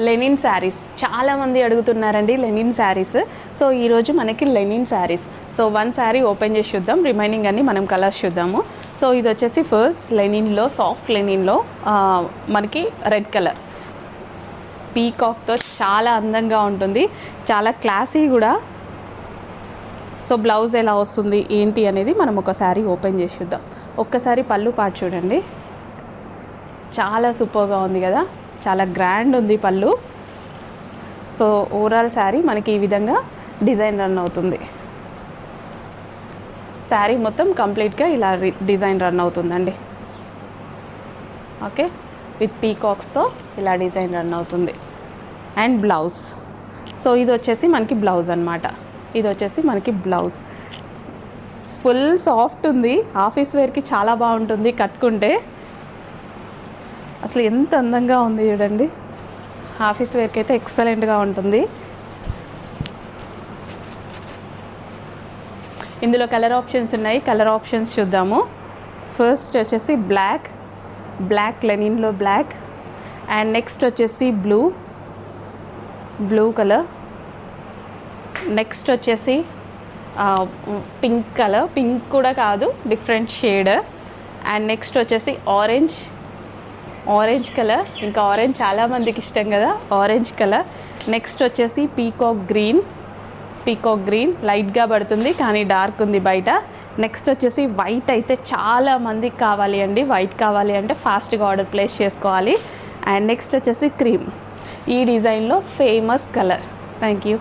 Lenin saris చాలామంది అడుగుతున్నారండి Lenin saris. So ఈరోజు మనకి linen saris. So one sari open చేసి చూద్దాం, రిమైనింగ్ అన్ని మనం కలర్స్ చూద్దాము. సో ఇది వచ్చేసి ఫస్ట్ లెనిన్లో, సాఫ్ట్ లెనిన్లో మనకి రెడ్ కలర్ పీకాక్తో చాలా అందంగా ఉంటుంది, చాలా క్లాసీ కూడా. సో బ్లౌజ్ ఎలా వస్తుంది ఏంటి అనేది మనం ఒకసారి ఓపెన్ చేసి చూద్దాం. ఒక్కసారి పళ్ళు పాటు చూడండి, చాలా సూపర్గా ఉంది కదా, చాలా గ్రాండ్ ఉంది పళ్ళు. సో ఓవరాల్ శారీ మనకి ఈ విధంగా డిజైన్ రన్ అవుతుంది. శారీ మొత్తం కంప్లీట్గా ఇలా డిజైన్ రన్ అవుతుందండి. ఓకే, విత్ పీకాక్స్తో ఇలా డిజైన్ రన్ అవుతుంది. అండ్ బ్లౌజ్, సో ఇది వచ్చేసి మనకి బ్లౌజ్ అనమాట. ఇది వచ్చేసి మనకి బ్లౌజ్ ఫుల్ సాఫ్ట్ ఉంది, ఆఫీస్ వేర్కి చాలా బాగుంటుంది కట్టుకుంటే. అసలు ఎంత అందంగా ఉంది చూడండి, ఆఫీస్ వేర్కి అయితే ఎక్సలెంట్గా ఉంటుంది. ఇందులో కలర్ ఆప్షన్స్ ఉన్నాయి, కలర్ ఆప్షన్స్ చూద్దాము. ఫస్ట్ వచ్చేసి బ్లాక్ లెనిన్లో బ్లాక్, అండ్ నెక్స్ట్ వచ్చేసి బ్లూ కలర్, నెక్స్ట్ వచ్చేసి పింక్ కలర్, పింక్ కూడా కాదు డిఫరెంట్ షేడ్, అండ్ నెక్స్ట్ వచ్చేసి ఆరెంజ్ కలర్. ఇంకా ఆరెంజ్ చాలామందికి ఇష్టం కదా, ఆరెంజ్ కలర్. నెక్స్ట్ వచ్చేసి పీకాక్ గ్రీన్ లైట్గా పడుతుంది కానీ డార్క్ ఉంది బయట. నెక్స్ట్ వచ్చేసి వైట్ అయితే చాలా మందికి కావాలి అండి, వైట్ కావాలి అంటే ఫాస్ట్గా ఆర్డర్ ప్లేస్ చేసుకోవాలి. అండ్ నెక్స్ట్ వచ్చేసి క్రీమ్, ఈ డిజైన్లో ఫేమస్ కలర్. Thank you.